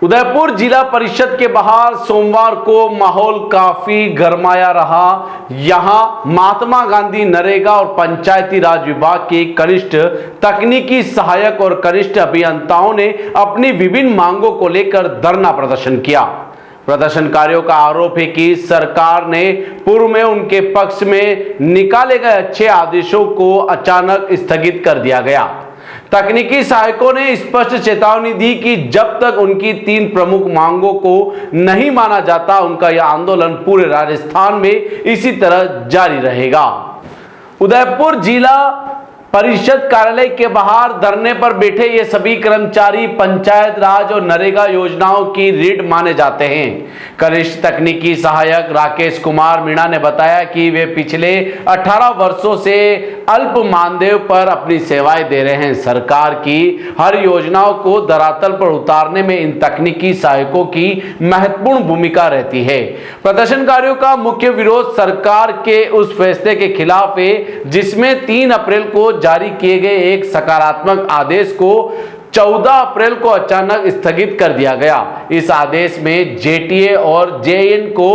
उदयपुर जिला परिषद के बाहर सोमवार को माहौल काफी गरमाया रहा। यहां महात्मा गांधी नरेगा और पंचायती राज विभाग के कनिष्ठ तकनीकी सहायक और कनिष्ठ अभियंताओं ने अपनी विभिन्न मांगों को लेकर धरना प्रदर्शन किया। प्रदर्शनकारियों का आरोप है कि सरकार ने पूर्व में उनके पक्ष में निकाले गए अच्छे आदेशों को अचानक स्थगित कर दिया गया। तकनीकी सहायकों ने स्पष्ट चेतावनी दी कि जब तक उनकी 3 प्रमुख मांगों को नहीं माना जाता, उनका यह आंदोलन पूरे राजस्थान में इसी तरह जारी रहेगा। उदयपुर जिला परिषद कार्यालय के बाहर धरने पर बैठे ये सभी कर्मचारी पंचायत राज और नरेगा योजनाओं की रीढ़ माने जाते हैं। कनिष्ठ तकनीकी सहायक राकेश कुमार मीणा ने बताया कि वे पिछले 18 वर्षों से अल्प मानदेय पर अपनी सेवाएं दे रहे हैं। सरकार की हर योजनाओं को धरातल पर उतारने में इन तकनीकी सहायकों की महत्वपूर्ण भूमिका रहती है। प्रदर्शनकारियों का मुख्य विरोध सरकार के उस फैसले के खिलाफ है जिसमें 3 अप्रैल को जारी किए गए एक सकारात्मक आदेश को 14 अप्रैल को अचानक स्थगित कर दिया गया। इस आदेश में जेटीए और जेएन को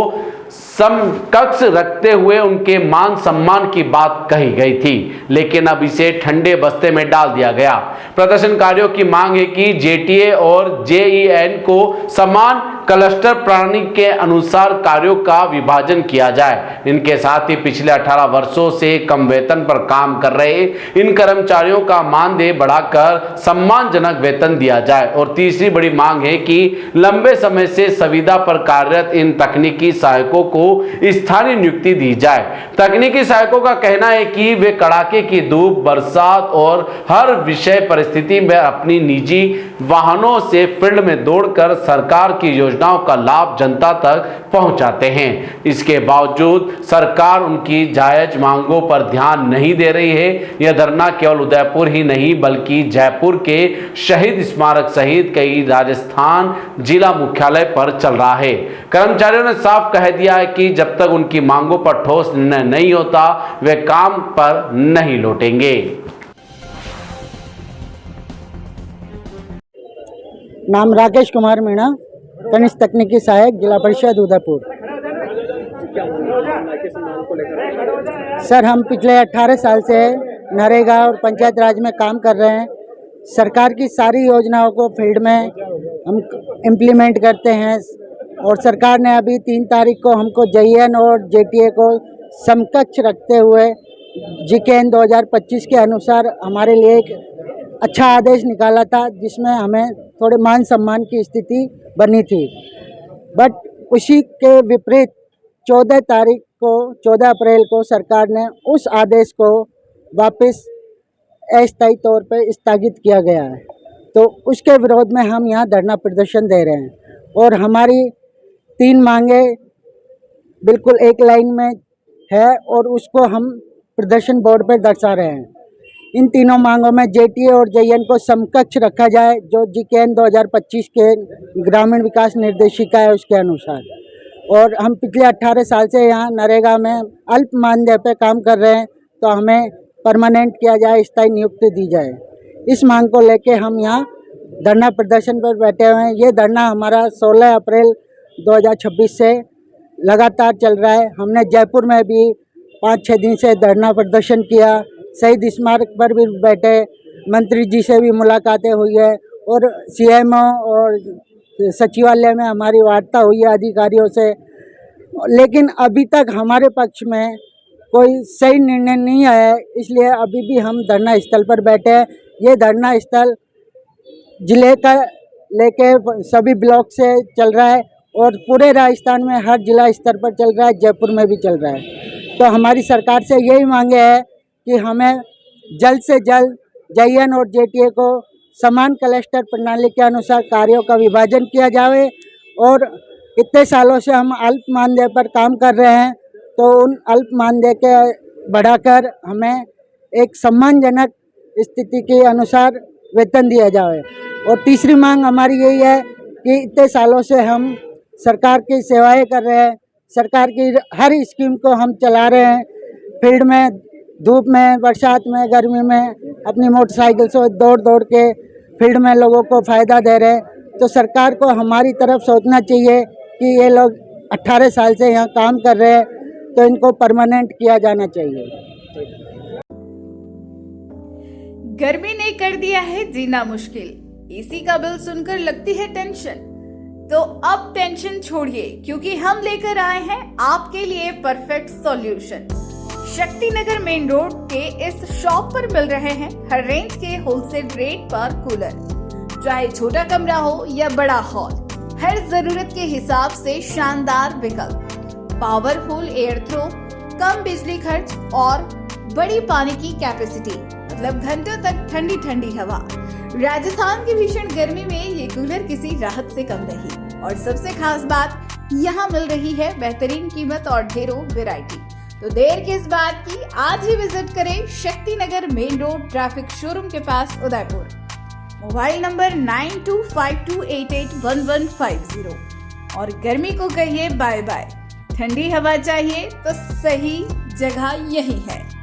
समकक्ष रखते हुए उनके मान सम्मान की बात कही गई थी, लेकिन अब इसे ठंडे बस्ते में डाल दिया गया। प्रदर्शनकारियों की मांग है कि जेटीए और जेईएन को समान क्लस्टर प्रणाली के अनुसार कार्यों का विभाजन किया जाए। इनके साथ ही पिछले 18 वर्षों से कम वेतन पर काम कर रहे इन कर्मचारियों का मानदेय बढ़ाकर सम्मानजनक वेतन दिया जाए। और तीसरी बड़ी मांग है कि लंबे समय से संविदा पर कार्यरत इन तकनीकी सहायकों को स्थानीय नियुक्ति दी जाए। तकनीकी सहायकों का कहना है कि वे कड़ाके की धूप, बरसात और हर विषय परिस्थिति में अपनी निजी वाहनों से फील्ड में दौड़कर सरकार की योजनाओं का लाभ जनता तक पहुंचाते हैं। इसके बावजूद सरकार उनकी जायज मांगों पर ध्यान नहीं दे रही है। यह धरना केवल उदयपुर ही नहीं बल्कि जयपुर के शहीद स्मारक सहित कई राजस्थान जिला मुख्यालय पर चल रहा है। कर्मचारियों ने साफ कह दिया है कि जब तक उनकी मांगों पर ठोस निर्णय नहीं होता, वे काम पर नहीं लौटेंगे। नाम राकेश कुमार मीणा, कनिष्ठ तकनीकी सहायक जिला परिषद उदयपुर। सर, हम पिछले 18 साल से नरेगा और पंचायत राज में काम कर रहे हैं। सरकार की सारी योजनाओं को फील्ड में हम इम्प्लीमेंट करते हैं और सरकार ने अभी 3 तारीख को हमको जेईएन और जेटीए को समकक्ष रखते हुए जीकेएन 2025 के अनुसार हमारे लिए एक अच्छा आदेश निकाला था, जिसमें हमें थोड़े मान सम्मान की स्थिति बनी थी। बट उसी के विपरीत 14 अप्रैल को सरकार ने उस आदेश को वापस अस्थायी तौर पर स्थगित किया गया है। तो उसके विरोध में हम यहाँ धरना प्रदर्शन दे रहे हैं और हमारी 3 मांगे बिल्कुल एक लाइन में है और उसको हम प्रदर्शन बोर्ड पर दर्शा रहे हैं। इन तीनों मांगों में जेटीए और जेईएन को समकक्ष रखा जाए, जो जीकेएन 2025 के ग्रामीण विकास निर्देशिका है उसके अनुसार। और हम पिछले 18 साल से यहाँ नरेगा में अल्प मानदेय पे काम कर रहे हैं, तो हमें परमानेंट किया जाए, स्थायी नियुक्ति दी जाए। इस मांग को लेके हम यहाँ धरना प्रदर्शन पर बैठे हुए हैं। ये धरना हमारा 16 अप्रैल 2026 से लगातार चल रहा है। हमने जयपुर में भी 5-6 दिन से धरना प्रदर्शन किया, शहीद स्मारक पर भी बैठे, मंत्री जी से भी मुलाकातें हुई है और सीएमओ और सचिवालय में हमारी वार्ता हुई है अधिकारियों से, लेकिन अभी तक हमारे पक्ष में कोई सही निर्णय नहीं आया है। इसलिए अभी भी हम धरना स्थल पर बैठे हैं। ये धरना स्थल जिले का लेके सभी ब्लॉक से चल रहा है और पूरे राजस्थान में हर जिला स्तर पर चल रहा है, जयपुर में भी चल रहा है। तो हमारी सरकार से यही मांगे है कि हमें जल्द से जल्द जेईएन और जेटीए को समान क्लस्टर प्रणाली के अनुसार कार्यों का विभाजन किया जाए। और इतने सालों से हम अल्प मानदेय पर काम कर रहे हैं, तो उन अल्प मानदेय के बढ़ाकर हमें एक सम्मानजनक स्थिति के अनुसार वेतन दिया जाए। और तीसरी मांग हमारी यही है कि इतने सालों से हम सरकार की सेवाएं कर रहे हैं, सरकार की हर स्कीम को हम चला रहे हैं, फील्ड में धूप में, बरसात में, गर्मी में अपनी मोटरसाइकिल से दौड़ दौड़ के फील्ड में लोगों को फ़ायदा दे रहे हैं। तो सरकार को हमारी तरफ सोचना चाहिए कि ये लोग 18 साल से यहाँ काम कर रहे हैं, तो इनको परमानेंट किया जाना चाहिए। गर्मी ने कर दिया है जीना मुश्किल, एसी का बिल सुनकर लगती है टेंशन। तो अब टेंशन छोड़िए, क्योंकि हम लेकर आए हैं आपके लिए perfect solution. Shakti Nagar main road के इस शॉप पर मिल रहे हैं हर रेंज के होलसेल रेट पर कूलर। चाहे छोटा कमरा हो या बड़ा हॉल, हर जरूरत के हिसाब से शानदार विकल्प, पावरफुल एयर थ्रो, कम बिजली खर्च और बड़ी पानी की कैपेसिटी, मतलब घंटों तक ठंडी ठंडी हवा। राजस्थान की भीषण गर्मी में ये कूलर किसी राहत से कम नहीं। और सबसे खास बात, यहाँ मिल रही है बेहतरीन कीमत और ढेरों वैरायटी। तो देर किस बात की, आज ही विजिट करें Shakti Nagar main road traffic showroom के पास उदयपुर। Mobile number 9252881150। और गर्मी को कहिए बाय बाय। ठंडी हवा चाहिए तो सही जगह यही है।